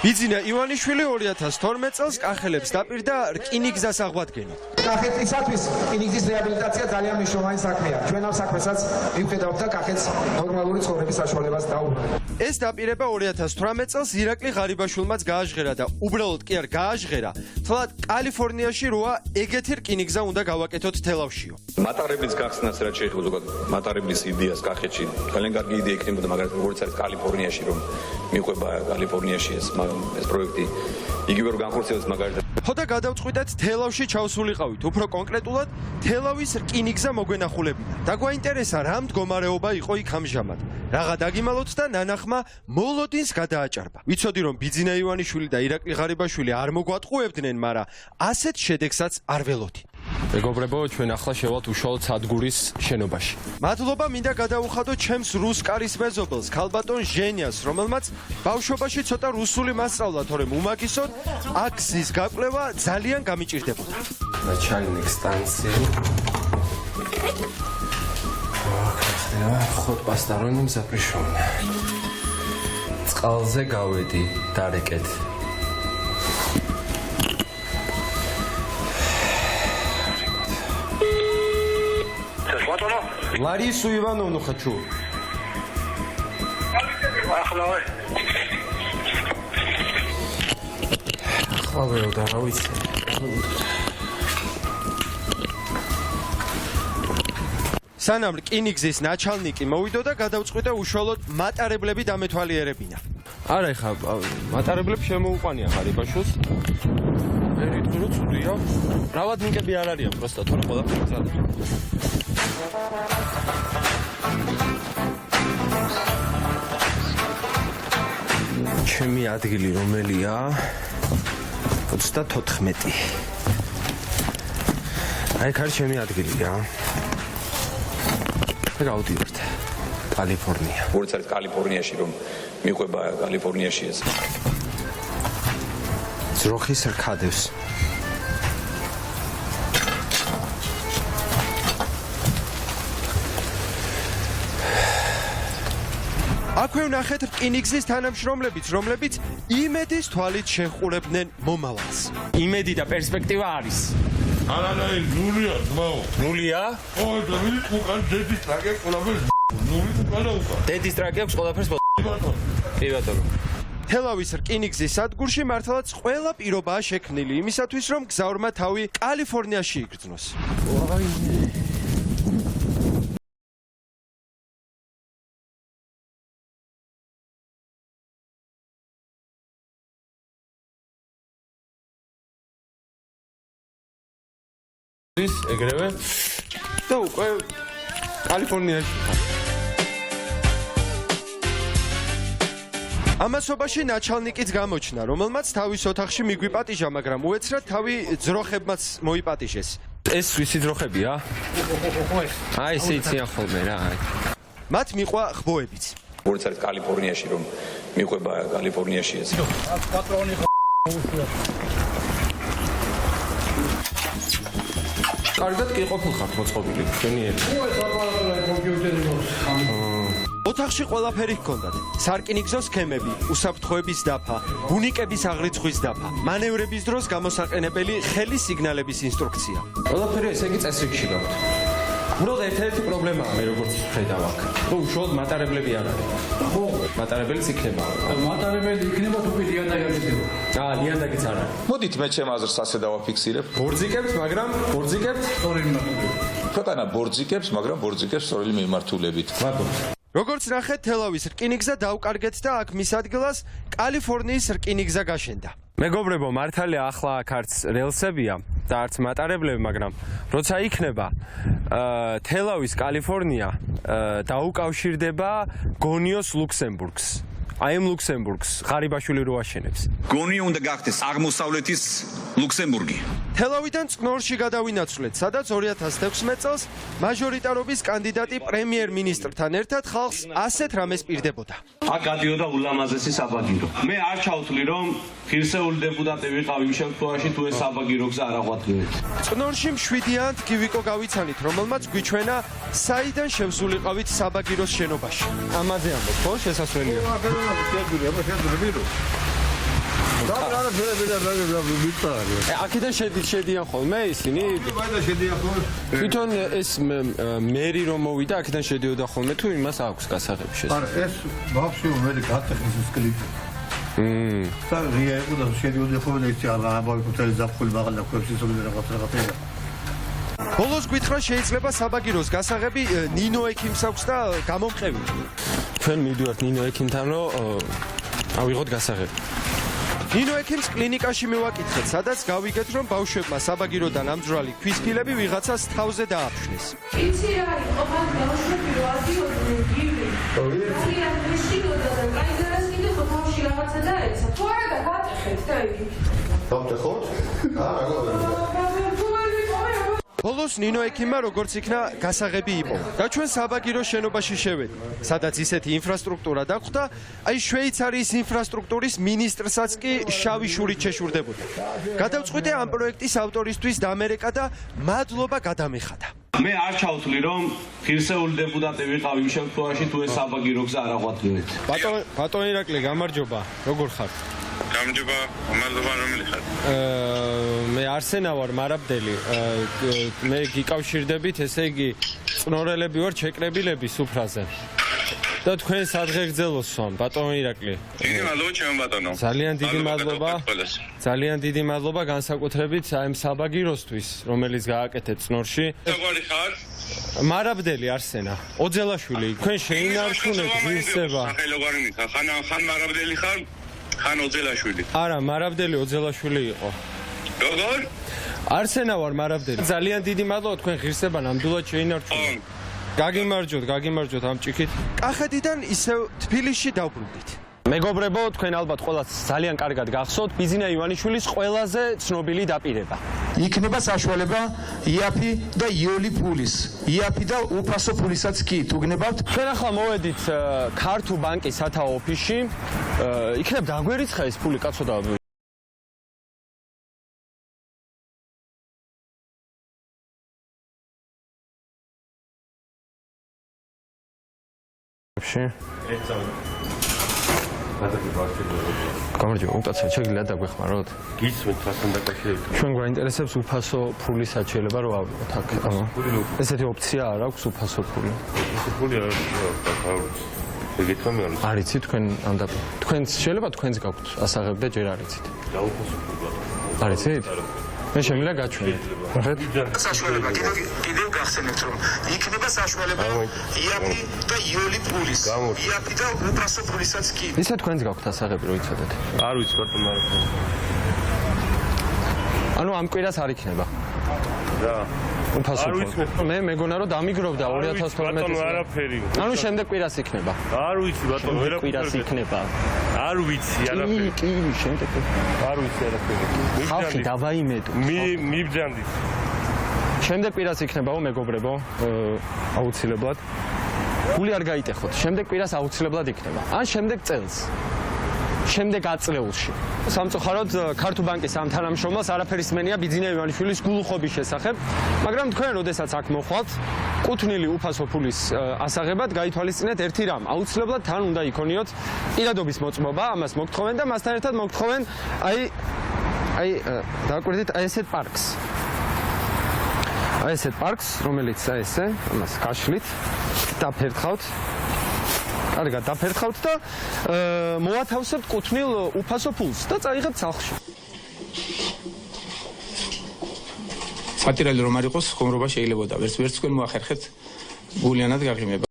ბიძინა ივანიშვილი 2012 წელს კახელებს დაპირდა რკინიგზას აღვადგენად. კახეთისათვის რკინიგზის რეაბილიტაცია ძალიან მნიშვნელოვანი საქმეა. ჩვენ ამ საქმესაც მივხედავთ და კახეთს ნორმალური ცხოვრების საშუალებას დაუბრუნებთ. ეს დაპირება 2018 წელს ირაკლი ღარიბაშვილმაც გააჟღერა და უბრალოდ კი არ გააჟღერა, თლად კალიფორნიაში როა ეგეთი რკინიგზა უნდა გავაკეთოთ თელავშიო. მატარებლის გახსნას რაც შეეხება ზოგადად მატარებლის იდეას კახეთში ძალიან კარგი იდეა იქნებოდა, მაგრამ როგორც არის კალიფორნიაში რომ მიყვება კალიფორნიაში ეს პროექტი იგივე რომ განხორციელდეს მაგალითად. ხოდა გადავწყვიტეთ თელავში ჩავსულიყავით, უფრო კონკრეტულად თელავის რკინიგზა მოგვენახულებინა. და გვაინტერესა რა მდგომარეობა იყო იქ ამჟამად. რაღა დაგიმალოთ და ნანახმა მოლოდინს გადააჭარბა. ვიცოდი რომ ბიძინა ივანიშვილი და ირაკლი ღარიბაშვილი არ მოგვატყუებდნენ, მაგრამ ასეთ შედეგსაც არ ველოდი. მეგობრებო, ჩვენ ახლა შევალთ უშუალოდ სადგურის შენობაში. მადლობა მინდა გადაუხადო ჩემს რუსკარის მეზობელს, ქალბატონ ჟენიას, რომელმაც ბავშვობაში ცოტა რუსული მასწავლა, თორემ უმაგისოდ აქ ზის გაკვლევა ძალიან გამიჭირდებოდა. Начальник станции. Вход посторонним запрещен. წყალზე გავედი, დარეკეთ. Ларису Ивановну хочу. Ахлавел, да, равице. სანამ რკინიგზის ნაჩალნიკი მოვიდო და გადავწყვიტე უშუალოდ მატარებლები დამეთვალიერებინა. არა, ხა მატარებლებს შემოუყვანია ღარიბაშვილს. მე ვიტყვი რომ ცუდია. რავადნიკები არ არიან, პროსტა თორე ყველაფერი მზად. ჩემი ადგილი რომელია? 34. აი, ხარ ჩემი ადგილია. გავდივართ. კალიფორნია. როგორც არის კალიფორნიაში რომ მიყვება კალიფორნიაში ეს. ძროხის რქადევს. აქვე ვნახეთ რკინიგზის თანამშრომლებიც, რომლებიც იმედის თვალით შეჰყურებდნენ მომავალს. იმედი და პერსპექტივა არის. არანაირი ნულია, ძმაო. ნულია? ო, და ვინ უკან დედის ტრაკებს ყველაფერს ნული უკან უკან. დედის ტრაკებს ყველაფერს ბატონო. კი ბატონო. თელავის რკინიგზის სადგურში მართლაც ყველა პირობაა შექმნილი იმისათვის, რომ გზავრმა თავი კალიფორნიაში იგრძნოს. ის ეგრევე და უკვე კალიფორნიაში. ამასობაში ნაჩალნიკიც გამოჩნდა, რომელმაც თავის ოთახში მიგვიპატიჟა, მაგრამ უეცრად თავი ძროხებმაც მოიპატიჟეს. ეს ვისი ძროხებია? აი, ესე იციან ხოლმე რა. მათ მიყვა ხბოებიც. როგორც არის კალიფორნიაში რომ მიყვება კალიფორნიაში ეს. პატრონი კარგად კი ყოფილხართ მოწყობილი, ჩვენიერი. ოთახში ყველაფერი ჰქონდათ. სარკინიგზო სქემები, უსაფრთხოების დაფა, ბუნიკების აღრიცხვის დაფა, მანევრების დროს გამოსაყენებელი ხელი სიგნალების ინსტრუქცია. ყველაფერი ესე იგი წესრიგში გაქვთ. უბრალოდ ერთ-ერთი პრობლემაა მე როგორც ხედავ აქ. რომ უშუალოდ მატარებლები არ არის. ხო, მატარებელიც იქნება. მატარებელი იქნება თუ ლიანდაგი არ იქნება. ლიანდაგიც არ არის. მოდით მე ჩემ აზრს ასე დავაფიქსირებ. ბორძიკებს, მაგრამ ბორძიკებს სწორი მიმართულებით. ქვეყანა ბორძიკებს, მაგრამ ბორძიკებს სწორელი მიმართულებით. ვადობთ. როგორც ნახეთ, თელავის რკინიგზა დავკარგეთ და აქ მის ადგილას კალიფორნიის რკინიგზა გაშენდა. მეგობრებო, მართალია ახლა აქ არც რელსებია და არც მატარებლები, მაგრამ როცა იქნება თელავის კალიფორნია დაუკავშირდება გონიოს ლუქსემბურგს. აი ამ ლუქსემბურგს ღარიბაშვილი რო აშენებს. გონიო უნდა გახდეს აღმოსავლეთის ლუქსემბურგი. თელავიდან წყნორში გადავინაცვლეთ, სადაც 2016 წელს მაჟორიტარობის კანდიდატი პრემიერ-მინისტრთან ერთად ხალხს ასეთ რამეს პირდებოდა. აქ გადიოდა ულამაზესი საბაგირო. მე არ ჩავთვლი, რომ ღირსეული დეპუტატი ვიყავ იმ შემთხვევაში, თუ ეს საბაგირო გზა არ აღვადგინეთ. წყნორში მშვიდიანთ გივიკო გავიცანით, რომელმაც გვიჩვენა საიდან შევსულიყავით საბაგიროს შენობაში. ამაზე ამბობ, ხო, შესასვლელია. აქედან შედიან ხოლმე ისინი? ვაიდა შედიან ხოლმე. თვითონ ეს მერი რომ მოვიდა, აქედან შედიოდა ხოლმე თუ იმას აქვს გასაღები შესაძლოა? არა, ეს ბავშვი მე გატეხნის სკლიპი. და რია იყო და შედიოდი ხოლმე ის ამავე კუთელი ზაფხული მაღალი და ქვევში სული რაღაცა. ბოლოს გითხრა შეიძლება საბაგიროს გასაღები ნინო ექიმს აქვს და გამომყევი. ჩვენ მივდივართ ნინო ექიმთან რომ ავიღოთ გასაღები. ნინო ექიმს კლინიკაში მივაკითხეთ, სადაც გავიგეთ, რომ ბავშვებმა საბაგიროდან ამძვრალი ქვის ფილები ვიღაცას თავზე დააფშნეს. იცი რა იყო მაგ ბავშვები რო ადიოდნენ გივლი. ძალიან მეშინოდა და კაიზერას კიდე ხო თავში რაღაცა დაეცა. თუ არა და გატეხეთ და იგი. დავტეხოთ? ბოლოს ნინო ექიმმა როგორც იქნა გასაღები იპოვა და ჩვენ საბაგიროს შენობაში შევედი, სადაც ისეთი ინფრასტრუქტურა დაგვხდა, აი შვეიცარიის ინფრასტრუქტურის მინისტრსაც კი შავი შურით შეშურდებოდა. გადავწყვიტე ამ პროექტის ავტორისთვის დამერეკა და მადლობა გადამეხადა. მე არ ჩავთვლი რომ ღირსეული დეპუტატი ვიყავ იმ შემთხვევაში თუ ეს საბაგირო გზა არ აღვადგინეთ. ბატონ ირაკლი, გამარჯობა. როგორ ხართ? გამარჯობა, მადლობა რომელი ხარ? მე არსენა ვარ, მარაბდელი. მე გიკავშირდებით, ესე იგი, წნორელები ვარ, ჩეკრებილები სუფრაზე. და თქვენ სადღეგრძელოს ვამ, ბატონ ირაკლი. დიდი მადლობა ჩემო ბატონო. ძალიან დიდი მადლობა. ძალიან დიდი მადლობა განსაკუთრებით აი ამ საბაგიროსთვის, რომელიც გააკეთეთ წნორში. როგორი ხარ? მარაბდელი არსენა, ოძელაშვილი, თქვენ შეინარჩუნეთ ღირსება. სახელოვანი მითხა, ხან მარაბდელი ხარ? ხან ოძელაშვილი? არა, მარაბდელი ოძელაშვილი იყო. როგორ? არსენა ვარ, მარაბდელი. ძალიან დიდი მადლობა თქვენ ღირსება ნამდვილად შეინარჩუნეთ. გაგიმარჯვოთ ამ ჭიქით. კახეთიდან ისევ თბილისში დავბრუნდით. მეგობრებო, თქვენ ალბათ ყველას ძალიან კარგად გახსოვთ ბიზინა ივანიშვილის ყველაზე ცნობილი დაპირება. იქნება საშუალება იაფი და იოლი ფულის. იაფი და უფასო ფულისაც კი თუ გნებავთ. ჩვენ ახლა მოვედით ქართუ ბანკის სათაო ოფისში. იქნებ დაგვერიცხა ეს ფული კაცო და გამარჯობა, უკაცრავად შეგიძლია დაგვეხმაროთ? გისმენთ რასთან დაკავშირებით? ჩვენ გვაინტერესებს უფასო ფულის საჩიელება რო ავიღოთ აქ. ესეთი ოპცია არ აქვს უფასო ფული. ფული არ აქვს. ეგეთქო მე არის. არიცით თქვენ ამ და თქვენც შეიძლება თქვენც გაქვთ ასაღები და ჯერ არიცით. და უფასო ფული. არიცით? მე შემიძლია გაჩვენოთ. საშუალება კიდევ გახსენებთ რომ იქნება საშუალება იაფი და იოლი ფულის. იაფი და უფასო ფულისაც კი. ისა თქვენც გაქვთ ასაღები რო იცოდეთ. არ ვიცი ბატონო არ აქვს. ანუ ამ კვირას არ იქნება. რა. უფასო ფული. მე მეგონა რომ დამიგროვდა 2012 წელს. ბატონო არაფერი. ანუ შემდეგ კვირას იქნება. არ ვიცი ბატონო ვერაფერი. კვირას იქნება. არ ვიცი არაფერი. კი, შემდეგ. არ ვიცი არაფერი. ხალხი დავაიმედო. მიბძანდით. შემდეგ კვირას იქნებაო მეგობრებო, აუცილებლად. ფული არ გაიტეხოთ. შემდეგ კვირას აუცილებლად იქნება. ან შემდეგ წელს. შემდეგ აწლეულში. სამწუხაროდ ქართუ ბანკის ამ თანამშრომელს არაფერი სმენია ბიძინა ივანიშვილის გულუხობის შესახებ, მაგრამ თქვენ როდესაც აქ მოხვალთ, კუთვნილი უფასო ფულის ასაღებად გაითვალისწინეთ ერთი რამ. აუცილებლად თან უნდა იქონიოთ პირადობის მოწმობა, ამას მოგთხოვენ და მასთან ერთად მოგთხოვენ აი დააკვირდით აი ესეთ პარკს. აი ესეთ პარკს, რომელიც აი ესე, ამას გაშლით, დაფერთხავთ. კარგად დაფერთხავთ და მოათავსებთ კუთვნილ უფასო ფულს და წაიღებთ სახლში. სატირალი რომ არ იყოს, ხომრობა შეიძლებოდა. ვერც თქვენ მოახერხეთ გულიანად გაღიმება.